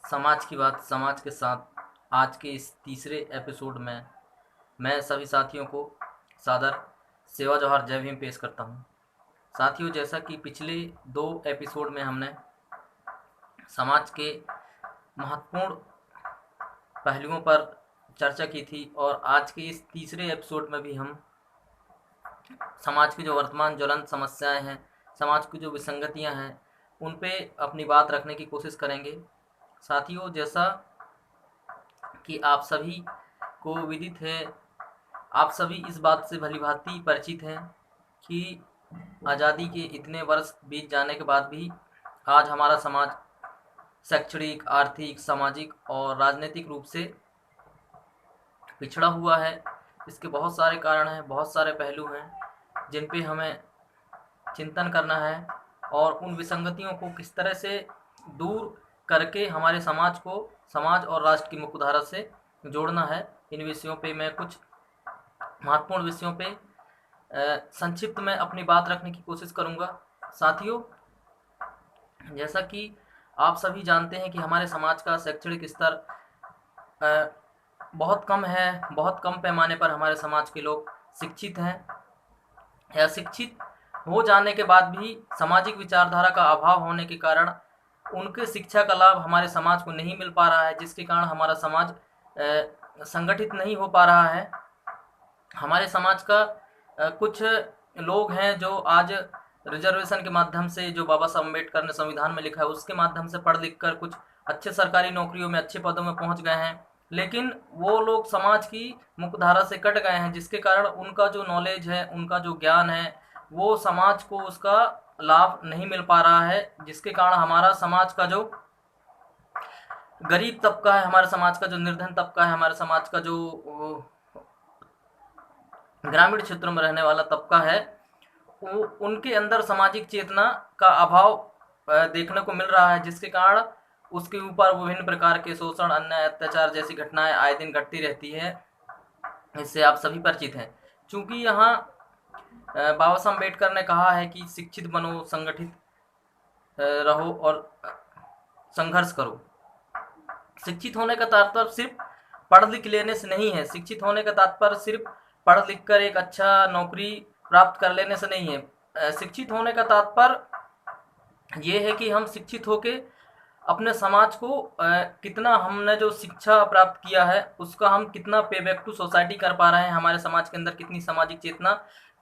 समाज की बात समाज के साथ आज के इस तीसरे एपिसोड में मैं सभी साथियों को सादर सेवा जौहार जय भीम पेश करता हूँ। साथियों, जैसा कि पिछले 2 एपिसोड में हमने समाज के महत्वपूर्ण पहलुओं पर चर्चा की थी और आज के इस तीसरे एपिसोड में भी हम समाज की जो वर्तमान ज्वलंत समस्याएं हैं, समाज की जो विसंगतियां हैं, उन पे अपनी बात रखने की कोशिश करेंगे। साथियों, जैसा कि आप सभी को विदित है, आप सभी इस बात से भलीभांति परिचित हैं कि आज़ादी के इतने वर्ष बीत जाने के बाद भी आज हमारा समाज शैक्षणिक, आर्थिक, सामाजिक और राजनीतिक रूप से पिछड़ा हुआ है। इसके बहुत सारे कारण हैं, बहुत सारे पहलू हैं जिन पे हमें चिंतन करना है और उन विसंगतियों को किस तरह से दूर करके हमारे समाज और राष्ट्र की मुख्यधारा से जोड़ना है। इन विषयों पे मैं कुछ महत्वपूर्ण विषयों पे संक्षिप्त में अपनी बात रखने की कोशिश करूंगा। साथियों, जैसा कि आप सभी जानते हैं कि हमारे समाज का शैक्षणिक स्तर बहुत कम है। बहुत कम पैमाने पर हमारे समाज के लोग शिक्षित हैं या शिक्षित हो जाने के बाद भी सामाजिक विचारधारा का अभाव होने के कारण उनके शिक्षा का लाभ हमारे समाज को नहीं मिल पा रहा है, जिसके कारण हमारा समाज संगठित नहीं हो पा रहा है। हमारे समाज का कुछ लोग हैं जो आज रिजर्वेशन के माध्यम से, जो बाबा साहब अम्बेडकर ने संविधान में लिखा है, उसके माध्यम से पढ़ लिख कर कुछ अच्छे सरकारी नौकरियों में, अच्छे पदों में पहुंच गए हैं, लेकिन वो लोग समाज की मुख्यधारा से कट गए हैं, जिसके कारण उनका जो नॉलेज है, उनका जो ज्ञान है, वो समाज को उसका लाभ नहीं मिल पा रहा है, जिसके कारण हमारा समाज का जो गरीब तबका है, हमारे समाज का जो निर्धन तबका है, हमारे समाज का जो ग्रामीण क्षेत्रों में रहने वाला तबका है, उनके अंदर सामाजिक चेतना का अभाव देखने को मिल रहा है, जिसके कारण उसके ऊपर विभिन्न प्रकार के शोषण, अन्याय, अत्याचार जैसी घटनाएं आए दिन घटती रहती है। इससे आप सभी परिचित हैं। चूंकि यहाँ बाबा साहब अम्बेडकर ने कहा है कि शिक्षित बनो, संगठित रहो और संघर्ष करो। शिक्षित होने का तात्पर्य सिर्फ पढ़ लिख लेने से नहीं है। शिक्षित होने का तात्पर्य सिर्फ पढ़ लिख कर एक अच्छा नौकरी प्राप्त कर लेने से नहीं है। शिक्षित होने का तात्पर्य ये है कि हम शिक्षित होके अपने समाज को कितना, हमने जो शिक्षा प्राप्त किया है उसका हम कितना पे बैक टू सोसाइटी कर पा रहे हैं, हमारे समाज के अंदर कितनी सामाजिक चेतना,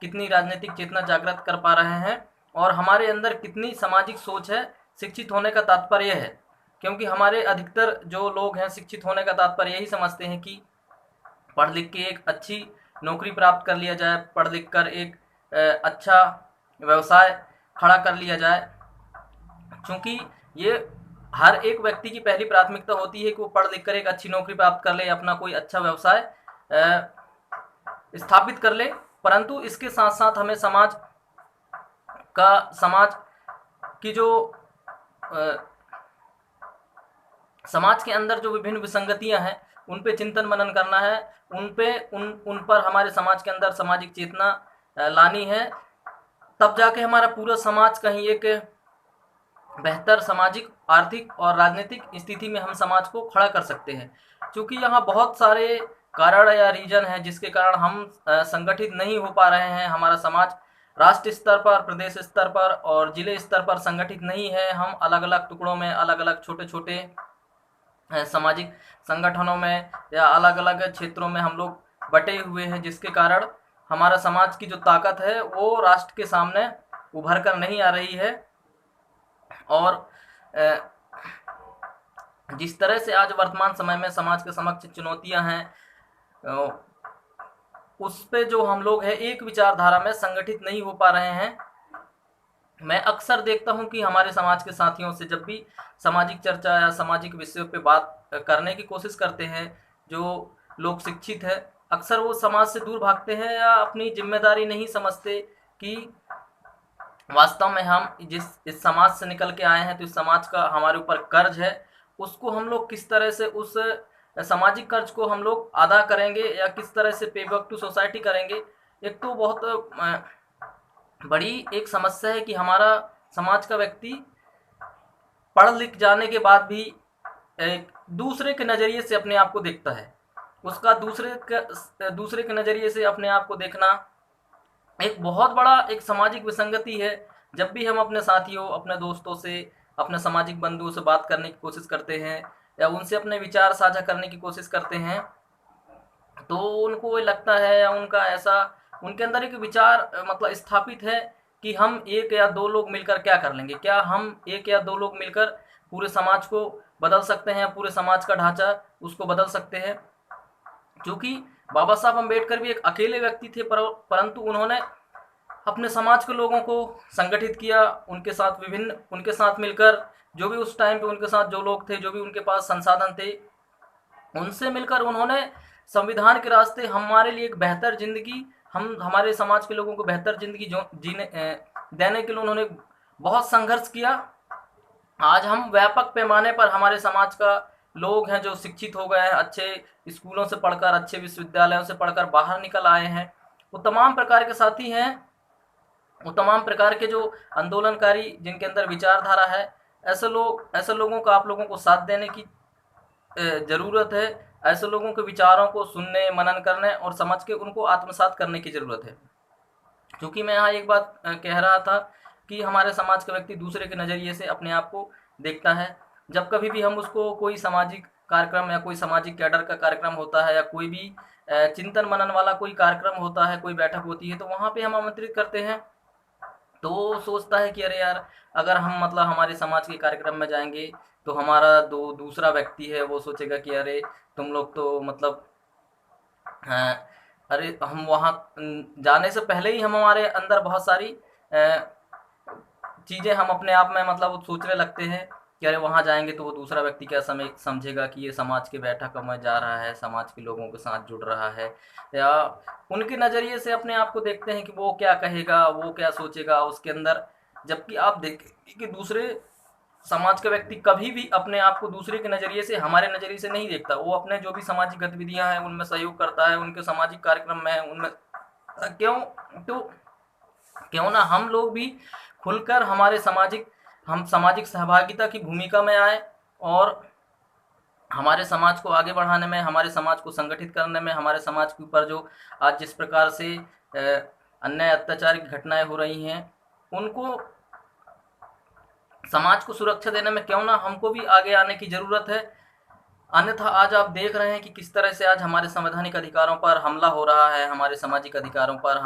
कितनी राजनीतिक चेतना जागृत कर पा रहे हैं और हमारे अंदर कितनी सामाजिक सोच है। शिक्षित होने का तात्पर्य यह है, क्योंकि हमारे अधिकतर जो लोग हैं शिक्षित होने का तात्पर्य यही समझते हैं कि पढ़ लिख के एक अच्छी नौकरी प्राप्त कर लिया जाए, पढ़ लिख कर एक अच्छा व्यवसाय खड़ा कर लिया जाए। क्योंकि ये हर एक व्यक्ति की पहली प्राथमिकता होती है कि वो पढ़ लिख कर एक अच्छी नौकरी प्राप्त कर ले, अपना कोई अच्छा व्यवसाय स्थापित कर ले। परंतु इसके साथ साथ हमें समाज की जो समाज के अंदर जो विभिन्न विसंगतियां हैं उन पे चिंतन मनन करना है, उन पर हमारे समाज के अंदर सामाजिक चेतना लानी है। तब जाके हमारा पूरा समाज कहीं एक बेहतर सामाजिक, आर्थिक और राजनीतिक स्थिति में हम समाज को खड़ा कर सकते हैं। क्योंकि यहाँ बहुत सारे कारण या रीजन है जिसके कारण हम संगठित नहीं हो पा रहे हैं। हमारा समाज राष्ट्र स्तर पर, प्रदेश स्तर पर और जिले स्तर पर संगठित नहीं है। हम अलग अलग टुकड़ों में, अलग अलग छोटे छोटे सामाजिक संगठनों में या अलग अलग क्षेत्रों में हम लोग बटे हुए हैं, जिसके कारण हमारा समाज की जो ताकत है वो राष्ट्र के सामने उभर कर नहीं आ रही है। और जिस तरह से आज वर्तमान समय में समाज के समक्ष चुनौतियां हैं, उस पे जो हम लोग हैं एक विचारधारा में संगठित नहीं हो पा रहे हैं। मैं अक्सर देखता हूं कि हमारे समाज के साथियों से जब भी सामाजिक चर्चा या सामाजिक विषयों पे बात करने की कोशिश करते हैं, जो लोग शिक्षित है, अक्सर वो समाज से दूर भागते हैं या अपनी जिम्मेदारी नहीं समझते कि वास्तव में हम इस समाज से निकल के आए हैं, तो इस समाज का हमारे ऊपर कर्ज है, उसको हम लोग किस तरह से उस सामाजिक कर्ज को हम लोग अदा करेंगे या किस तरह से पे बैक टू सोसाइटी करेंगे। एक तो बहुत बड़ी एक समस्या है कि हमारा समाज का व्यक्ति पढ़ लिख जाने के बाद भी एक दूसरे के नज़रिए से अपने आप को देखता है, उसका दूसरे के नज़रिए से अपने आप को देखना एक बहुत बड़ा एक सामाजिक विसंगति है। जब भी हम अपने साथियों, अपने दोस्तों से, अपने सामाजिक बंधुओं से बात करने की कोशिश करते हैं या उनसे अपने विचार साझा करने की कोशिश करते हैं, तो उनको ये लगता है या उनका ऐसा उनके अंदर एक विचार मतलब स्थापित है कि हम एक या दो लोग मिलकर क्या कर लेंगे, क्या हम एक या दो लोग मिलकर पूरे समाज को बदल सकते हैं, पूरे समाज का ढांचा उसको बदल सकते हैं। क्योंकि बाबा साहब अम्बेडकर भी एक अकेले व्यक्ति थे, परंतु उन्होंने अपने समाज के लोगों को संगठित किया, उनके साथ मिलकर, जो भी उस टाइम पे उनके साथ जो लोग थे, जो भी उनके पास संसाधन थे, उनसे मिलकर उन्होंने संविधान के रास्ते हमारे लिए एक बेहतर जिंदगी, हम हमारे समाज के लोगों को बेहतर जिंदगी देने के लिए उन्होंने बहुत संघर्ष किया। आज हम व्यापक पैमाने पर हमारे समाज का लोग हैं जो शिक्षित हो गए हैं, अच्छे स्कूलों से पढ़कर, अच्छे विश्वविद्यालयों से पढ़कर बाहर निकल आए हैं। वो तमाम प्रकार के साथी हैं, वो तमाम प्रकार के जो आंदोलनकारी जिनके अंदर विचारधारा है, ऐसे लोगों का आप लोगों को साथ देने की ज़रूरत है। ऐसे लोगों के विचारों को सुनने, मनन करने और समझ के उनको आत्मसात करने की ज़रूरत है। क्योंकि मैं यहाँ एक बात कह रहा था कि हमारे समाज का व्यक्ति दूसरे के नज़रिए से अपने आप को देखता है। जब कभी भी हम उसको कोई सामाजिक कार्यक्रम या कोई सामाजिक कैडर का कार्यक्रम होता है या कोई भी चिंतन मनन वाला कोई कार्यक्रम होता है, कोई बैठक होती है, तो वहाँ पे हम आमंत्रित करते हैं, तो वो सोचता है कि अरे यार, अगर हम मतलब हमारे समाज के कार्यक्रम में जाएंगे तो हमारा दूसरा व्यक्ति है वो सोचेगा कि अरे तुम लोग तो मतलब हाँ, अरे हम वहाँ जाने से पहले ही हम हमारे अंदर बहुत सारी चीज़ें हम अपने आप में मतलब वो सोचने लगते हैं कि अरे वहाँ जाएंगे तो वो दूसरा व्यक्ति क्या समझेगा कि ये समाज के बैठक में जा रहा है, समाज के लोगों के साथ जुड़ रहा है, या उनके नज़रिए से अपने आप को देखते हैं कि वो क्या कहेगा, वो क्या सोचेगा उसके अंदर। जबकि आप देखें कि दूसरे समाज का व्यक्ति कभी भी अपने आप को दूसरे के नज़रिए से, हमारे नज़रिए से नहीं देखता। वो अपने जो भी सामाजिक गतिविधियां हैं उनमें सहयोग करता है, उनके सामाजिक कार्यक्रम में है उनमें क्यों तो क्यों ना हम लोग भी खुलकर हम सामाजिक सहभागिता की भूमिका में आए और हमारे समाज को आगे बढ़ाने में, हमारे समाज को संगठित करने में, हमारे समाज के ऊपर जो आज जिस प्रकार से अन्याय अत्याचार की घटनाएं हो रही हैं, उनको समाज को सुरक्षा देने में क्यों ना हमको भी आगे आने की ज़रूरत है। अन्यथा आज आप देख रहे हैं कि किस तरह से आज हमारे संवैधानिक अधिकारों पर हमला हो रहा है, हमारे सामाजिक अधिकारों पर,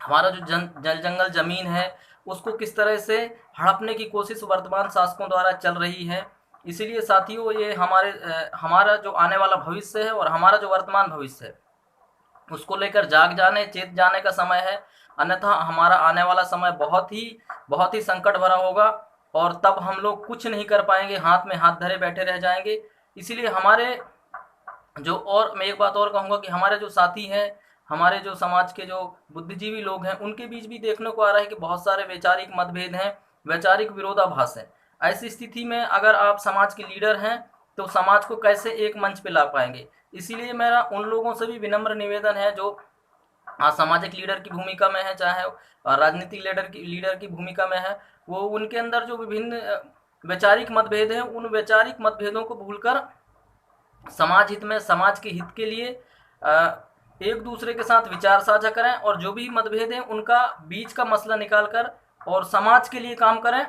हमारा जो जल जंगल ज़मीन है उसको किस तरह से हड़पने की कोशिश वर्तमान शासकों द्वारा चल रही है। इसीलिए साथियों, ये हमारा जो आने वाला भविष्य है और हमारा जो वर्तमान भविष्य है उसको लेकर चेत जाने का समय है। अन्यथा हमारा आने वाला समय बहुत ही संकट भरा होगा और तब हम लोग कुछ नहीं कर पाएंगे, हाथ में हाथ धरे बैठे रह जाएंगे। इसीलिए मैं एक बात और कहूँगा कि हमारे जो साथी हैं, हमारे जो समाज के जो बुद्धिजीवी लोग हैं, उनके बीच भी देखने को आ रहा है कि बहुत सारे वैचारिक मतभेद हैं, वैचारिक विरोधाभास है। ऐसी स्थिति में अगर आप समाज के लीडर हैं तो समाज को कैसे एक मंच पे ला पाएंगे। इसीलिए मेरा उन लोगों से भी विनम्र निवेदन है जो सामाजिक लीडर की भूमिका में है, चाहे राजनीतिक लीडर की भूमिका में है, वो उनके अंदर जो विभिन्न वैचारिक मतभेद हैं, उन वैचारिक मतभेदों को भूलकर समाज हित में, समाज के हित के लिए एक दूसरे के साथ विचार साझा करें और जो भी मतभेद हैं उनका बीच का मसला निकाल कर और समाज के लिए काम करें।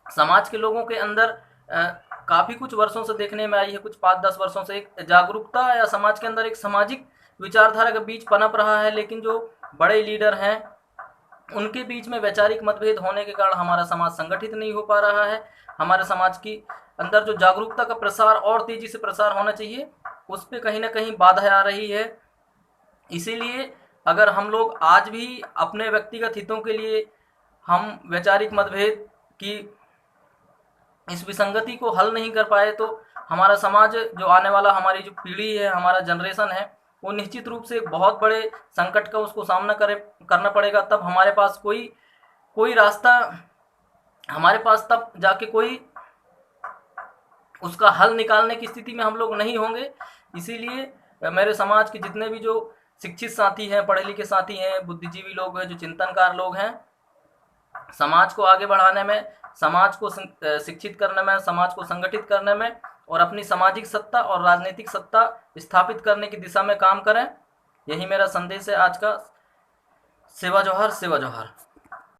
समाज के लोगों के अंदर काफ़ी कुछ वर्षों से देखने में आई है, कुछ 5-10 वर्षों से एक जागरूकता या समाज के अंदर एक सामाजिक विचारधारा के बीच पनप रहा है, लेकिन जो बड़े लीडर हैं उनके बीच में वैचारिक मतभेद होने के कारण हमारा समाज संगठित नहीं हो पा रहा है। हमारे समाज की अंदर जो जागरूकता का प्रसार और तेजी से प्रसार होना चाहिए, उस पर कहीं ना कहीं बाधा आ रही है। इसीलिए अगर हम लोग आज भी अपने व्यक्तिगत हितों के लिए हम वैचारिक मतभेद की इस विसंगति को हल नहीं कर पाए तो हमारा समाज, जो आने वाला हमारी जो पीढ़ी है, हमारा जनरेशन है, वो निश्चित रूप से एक बहुत बड़े संकट का उसको सामना करना पड़ेगा। तब हमारे पास कोई रास्ता, हमारे पास तब जाके कोई उसका हल निकालने की स्थिति में हम लोग नहीं होंगे। इसीलिए मेरे समाज के जितने भी जो शिक्षित साथी हैं, पढ़े लिखे साथी हैं, बुद्धिजीवी लोग हैं, जो चिंतनकार लोग हैं, समाज को आगे बढ़ाने में, समाज को शिक्षित करने में, समाज को संगठित करने में और अपनी सामाजिक सत्ता और राजनीतिक सत्ता स्थापित करने की दिशा में काम करें। यही मेरा संदेश है आज का। सेवा जौहर, सेवा जौहर।